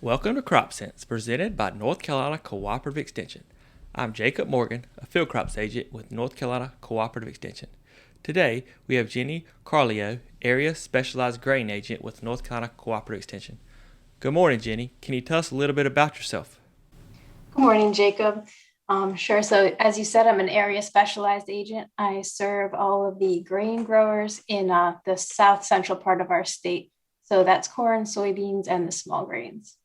Welcome to Crop Sense, presented by North Carolina Cooperative Extension. I'm Jacob Morgan, a field crops agent with North Carolina Cooperative Extension. Today, we have Jenny Carleo, Area Specialized Grain Agent with North Carolina Cooperative Extension. Good morning, Jenny. Can you tell us a little bit about yourself? Good morning, Jacob. Sure. So as you said, I'm an area specialized agent. I serve all of the grain growers in the south central part of our state. So that's corn, soybeans, and the small grains.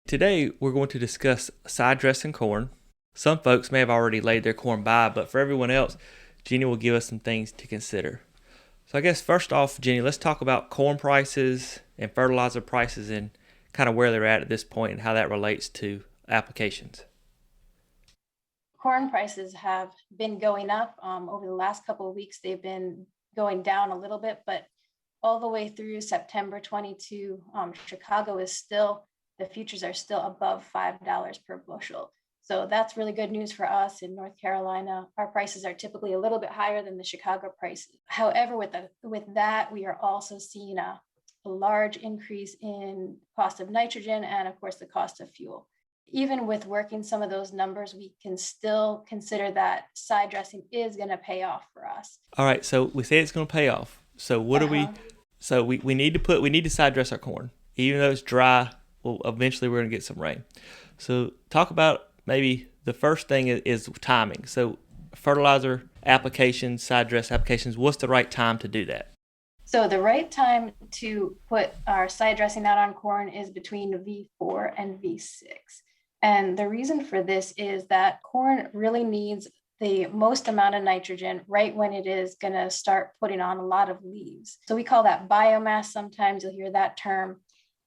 Today, we're going to discuss side dressing corn. Some folks may have already laid their corn by, but for everyone else, Jenny will give us some things to consider. So I guess first off, Jenny, let's talk about corn prices and fertilizer prices and kind of where they're at this point and how that relates to applications. Corn prices have been going up. Over the last couple of weeks, they've been going down a little bit, but all the way through September 22, Chicago is still, the futures are still above $5 per bushel. So that's really good news for us in North Carolina. Our prices are typically a little bit higher than the Chicago prices. However, with that, we are also seeing a large increase in cost of nitrogen and, of course, the cost of fuel. Even with working some of those numbers, we can still consider that side dressing is going to pay off for us. All right, so we say it's going to pay off. So what do we? So we need to side dress our corn, even though it's dry. Well, eventually we're going to get some rain. So talk about maybe the first thing is timing. So fertilizer applications, side dress applications. What's the right time to do that? So the right time to put our side dressing out on corn is between V4 and V6. And the reason for this is that corn really needs the most amount of nitrogen right when it is going to start putting on a lot of leaves. So we call that biomass. Sometimes you'll hear that term.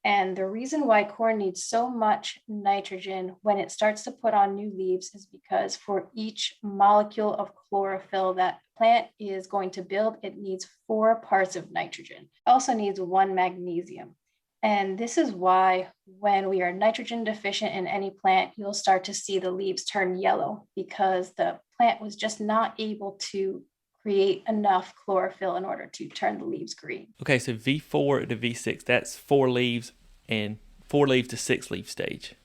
And the reason why corn needs so much nitrogen when it starts to put on new leaves is because for each molecule of chlorophyll that plant is going to build, it needs 4 parts of nitrogen. It also needs 1 magnesium. And this is why when we are nitrogen deficient in any plant, you'll start to see the leaves turn yellow because the plant was just not able to create enough chlorophyll in order to turn the leaves green. Okay, so V4 to V6, that's 4 leaves and 4 leaves to 6 leaf stage.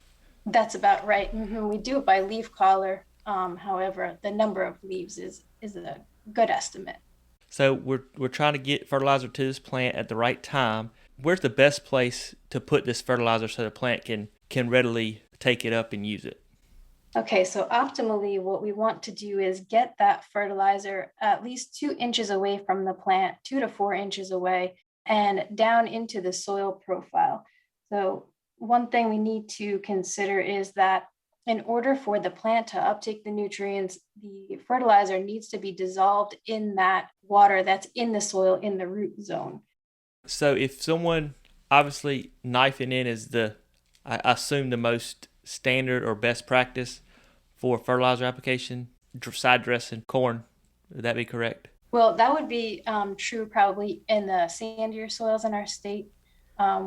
That's about right. We do it by leaf collar. However, the number of leaves is a good estimate. So we're trying to get fertilizer to this plant at the right time. Where's the best place to put this fertilizer so the plant can readily take it up and use it? Okay, so optimally, what we want to do is get that fertilizer at least 2 inches away from the plant, 2 to 4 inches away, and down into the soil profile. So one thing we need to consider is that in order for the plant to uptake the nutrients, the fertilizer needs to be dissolved in that water that's in the soil in the root zone. So if someone, obviously knifing in is I assume the most standard or best practice for fertilizer application, side dressing corn. Would that be correct? Well, that would be true probably in the sandier soils in our state.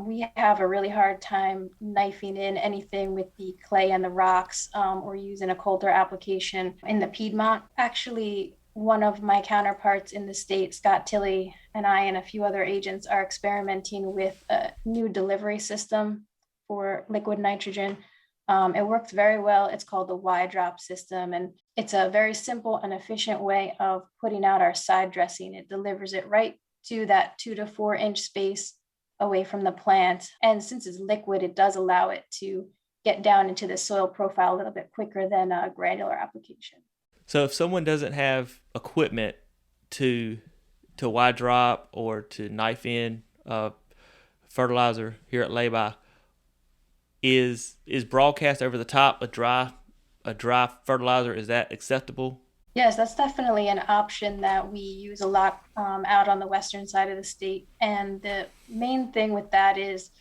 We have a really hard time knifing in anything with the clay and the rocks or using a colder application in the Piedmont. Actually, one of my counterparts in the state, Scott Tilley, and I and a few other agents are experimenting with a new delivery system for liquid nitrogen. It works very well. It's called the Y-drop system, and it's a very simple and efficient way of putting out our side dressing. It delivers it right to that 2 to 4 inch space away from the plant. And since it's liquid, it does allow it to get down into the soil profile a little bit quicker than a granular application. So if someone doesn't have equipment to Y-drop or to knife in fertilizer here at lay-by, is broadcast over the top a dry fertilizer? Is that acceptable? Yes, that's definitely an option that we use a lot out on the western side of the state. And the main thing with that is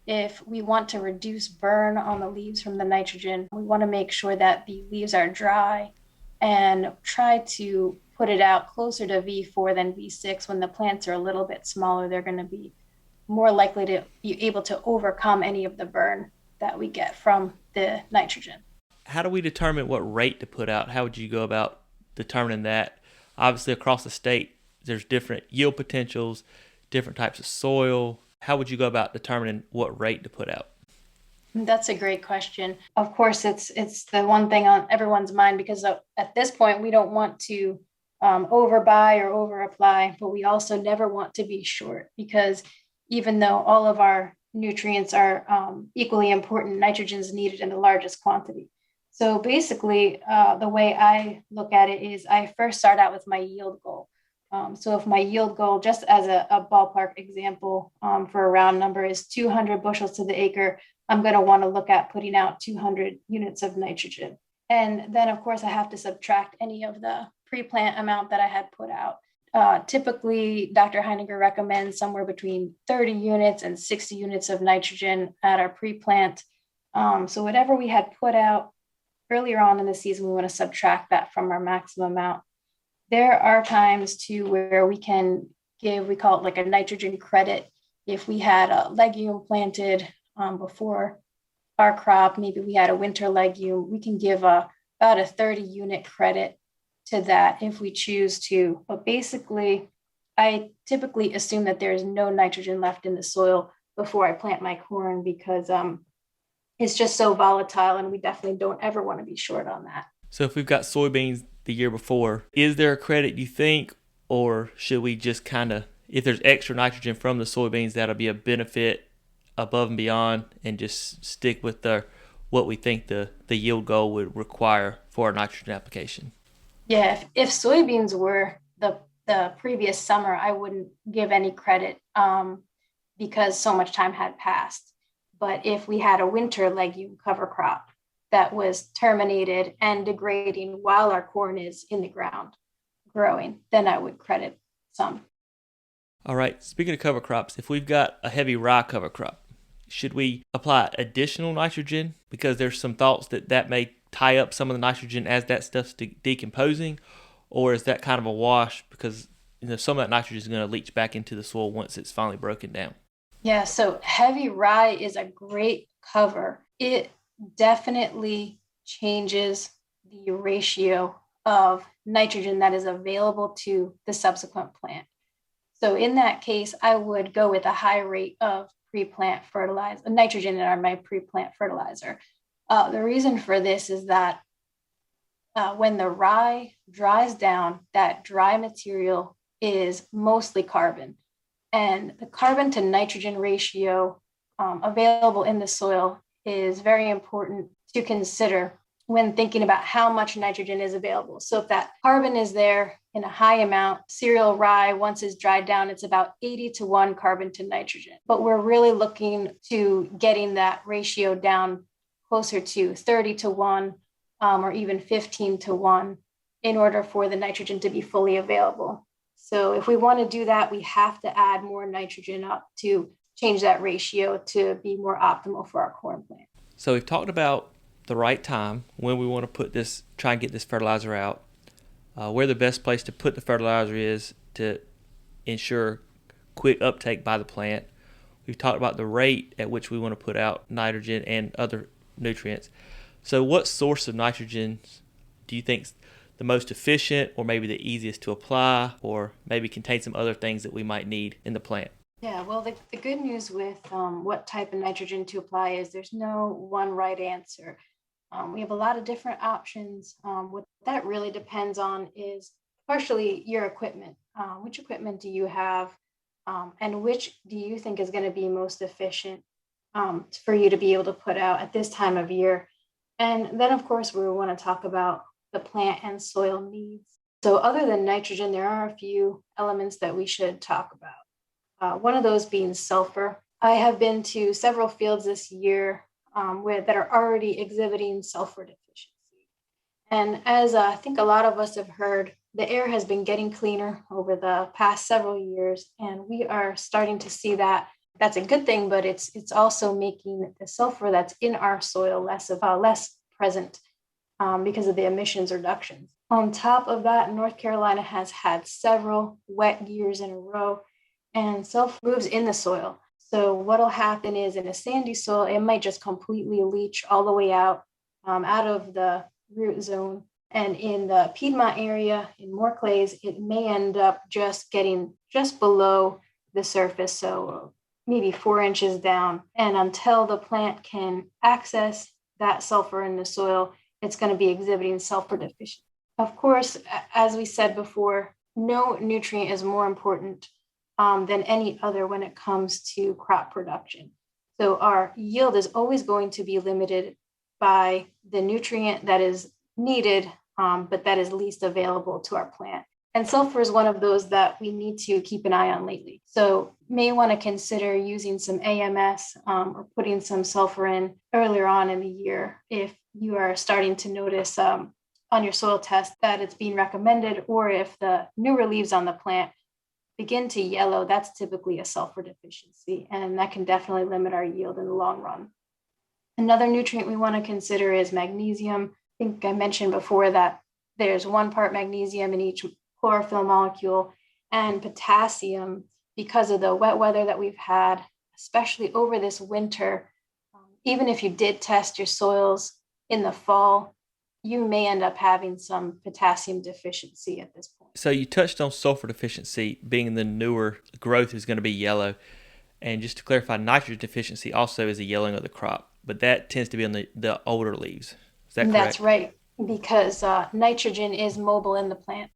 if we want to reduce burn on the leaves from the nitrogen, we want to make sure that the leaves are dry and try to put it out closer to V4 than V6. When the plants are a little bit smaller, they're going to be more likely to be able to overcome any of the burn that we get from the nitrogen. How do we determine what rate to put out? How would you go about determining that? Obviously, across the state, there's different yield potentials, different types of soil. How would you go about determining what rate to put out? That's a great question. Of course, it's the one thing on everyone's mind because at this point we don't want to overbuy or over apply, but we also never want to be short because even though all of our nutrients are equally important, nitrogen is needed in the largest quantity. So basically, the way I look at it is I first start out with my yield goal. So if my yield goal, just as a ballpark example for a round number, is 200 bushels to the acre, I'm going to want to look at putting out 200 units of nitrogen. And then, of course, I have to subtract any of the pre-plant amount that I had put out. Typically, Dr. Heiniger recommends somewhere between 30 units and 60 units of nitrogen at our pre-plant. So whatever we had put out earlier on in the season, we want to subtract that from our maximum amount. There are times too where we can give, we call it like a nitrogen credit. If we had a legume planted before our crop, maybe we had a winter legume, we can give about a 30 unit credit to that if we choose to. But basically, I typically assume that there is no nitrogen left in the soil before I plant my corn because it's just so volatile and we definitely don't ever want to be short on that. So if we've got soybeans the year before, is there a credit you think, or should we just kind of, if there's extra nitrogen from the soybeans, that'll be a benefit above and beyond, and just stick with what we think the yield goal would require for our nitrogen application? Yeah, if soybeans were the previous summer, I wouldn't give any credit because so much time had passed. But if we had a winter legume cover crop that was terminated and degrading while our corn is in the ground growing, then I would credit some. All right, speaking of cover crops, if we've got a heavy rye cover crop, should we apply additional nitrogen? Because there's some thoughts that may tie up some of the nitrogen as that stuff's decomposing, or is that kind of a wash because some of that nitrogen is going to leach back into the soil once it's finally broken down? Yeah, so heavy rye is a great cover. It definitely changes the ratio of nitrogen that is available to the subsequent plant. So in that case, I would go with a high rate of pre-plant fertilizer, nitrogen in my pre-plant fertilizer. The reason for this is that when the rye dries down, that dry material is mostly carbon. And the carbon to nitrogen ratio available in the soil is very important to consider when thinking about how much nitrogen is available. So if that carbon is there in a high amount, cereal rye, once it's dried down, it's about 80-1 carbon to nitrogen. But we're really looking to getting that ratio down closer to 30-1 or even 15-1 in order for the nitrogen to be fully available. So if we want to do that, we have to add more nitrogen up to change that ratio to be more optimal for our corn plant. So we've talked about the right time when we want to try and get this fertilizer out, where the best place to put the fertilizer is to ensure quick uptake by the plant. We've talked about the rate at which we want to put out nitrogen and other nutrients. So what source of nitrogen do you think the most efficient, or maybe the easiest to apply, or maybe contain some other things that we might need in the plant? Yeah, well, the good news with what type of nitrogen to apply is there's no one right answer. We have a lot of different options. What that really depends on is partially your equipment. Which equipment do you have, and which do you think is going to be most efficient for you to be able to put out at this time of year? And then, of course, we want to talk about the plant and soil needs. So other than nitrogen, there are a few elements that we should talk about. One of those being sulfur. I have been to several fields this year that are already exhibiting sulfur deficiency. And as I think a lot of us have heard, the air has been getting cleaner over the past several years, and we are starting to see that. That's a good thing, but it's also making the sulfur that's in our soil less present because of the emissions reductions. On top of that, North Carolina has had several wet years in a row, and sulfur moves in the soil. So what'll happen is in a sandy soil, it might just completely leach all the way out of the root zone. And in the Piedmont area, in more clays, it may end up just getting just below the surface. So maybe 4 inches down. And until the plant can access that sulfur in the soil, it's going to be exhibiting sulfur deficiency. Of course, as we said before, no nutrient is more important than any other when it comes to crop production. So our yield is always going to be limited by the nutrient that is needed, but that is least available to our plant. And sulfur is one of those that we need to keep an eye on lately. So may want to consider using some AMS or putting some sulfur in earlier on in the year if you are starting to notice on your soil test that it's being recommended, or if the newer leaves on the plant begin to yellow, that's typically a sulfur deficiency, and that can definitely limit our yield in the long run. Another nutrient we want to consider is magnesium. I think I mentioned before that there's 1 part magnesium in each chlorophyll molecule, and potassium, because of the wet weather that we've had, especially over this winter. Even if you did test your soils in the fall, you may end up having some potassium deficiency at this point. So you touched on sulfur deficiency being the newer growth is going to be yellow. And just to clarify, nitrogen deficiency also is a yellowing of the crop, but that tends to be on the older leaves. Is that correct? That's right, because nitrogen is mobile in the plant.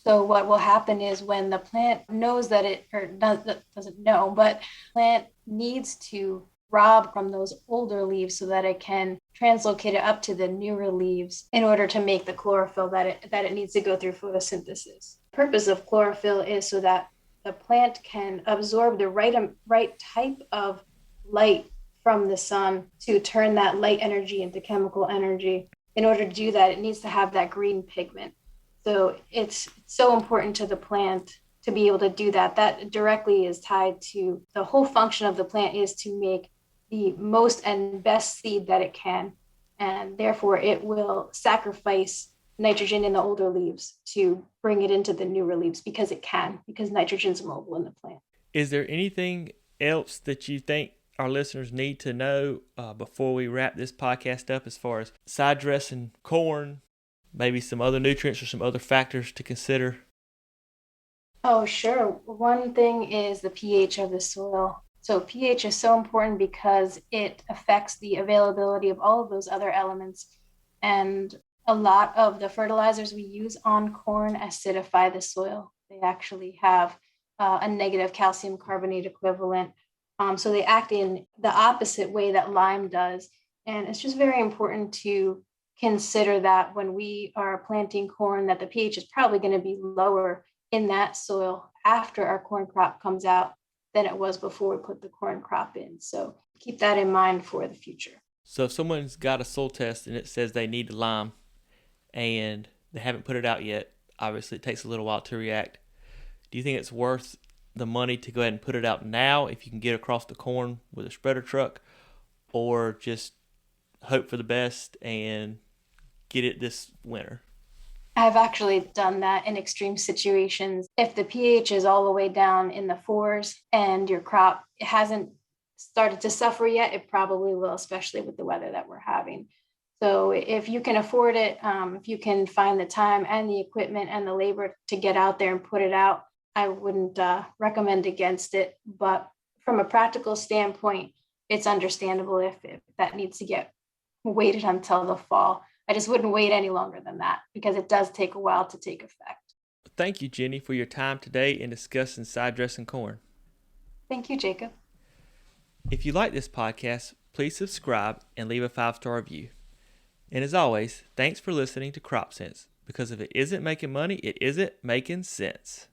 So what will happen is when the plant knows that it, or doesn't know, but plant needs to rob from those older leaves so that it can translocate it up to the newer leaves in order to make the chlorophyll that it needs to go through photosynthesis. The purpose of chlorophyll is so that the plant can absorb the right type of light from the sun to turn that light energy into chemical energy. In order to do that, it needs to have that green pigment. So it's so important to the plant to be able to do that. That directly is tied to the whole function of the plant is to make the most and best seed that it can. And therefore, it will sacrifice nitrogen in the older leaves to bring it into the newer leaves because it can, because nitrogen is mobile in the plant. Is there anything else that you think our listeners need to know before we wrap this podcast up as far as side dressing corn, maybe some other nutrients or some other factors to consider? Oh, sure. One thing is the pH of the soil. So pH is so important because it affects the availability of all of those other elements. And a lot of the fertilizers we use on corn acidify the soil. They actually have a negative calcium carbonate equivalent. So they act in the opposite way that lime does. And it's just very important to consider that when we are planting corn, that the pH is probably going to be lower in that soil after our corn crop comes out than it was before we put the corn crop in. So keep that in mind for the future. So if someone's got a soil test and it says they need lime and they haven't put it out yet, obviously it takes a little while to react. Do you think it's worth the money to go ahead and put it out now if you can get across the corn with a spreader truck, or just hope for the best and get it this winter? I've actually done that in extreme situations. If the pH is all the way down in the 4s and your crop hasn't started to suffer yet, it probably will, especially with the weather that we're having. So if you can afford it, if you can find the time and the equipment and the labor to get out there and put it out, I wouldn't recommend against it. But from a practical standpoint, it's understandable if that needs to get waited until the fall. I just wouldn't wait any longer than that because it does take a while to take effect. Thank you, Jenny, for your time today in discussing side dressing corn. Thank you, Jacob. If you like this podcast, please subscribe and leave a 5-star review. And as always, thanks for listening to Crop Sense, because if it isn't making money, it isn't making sense.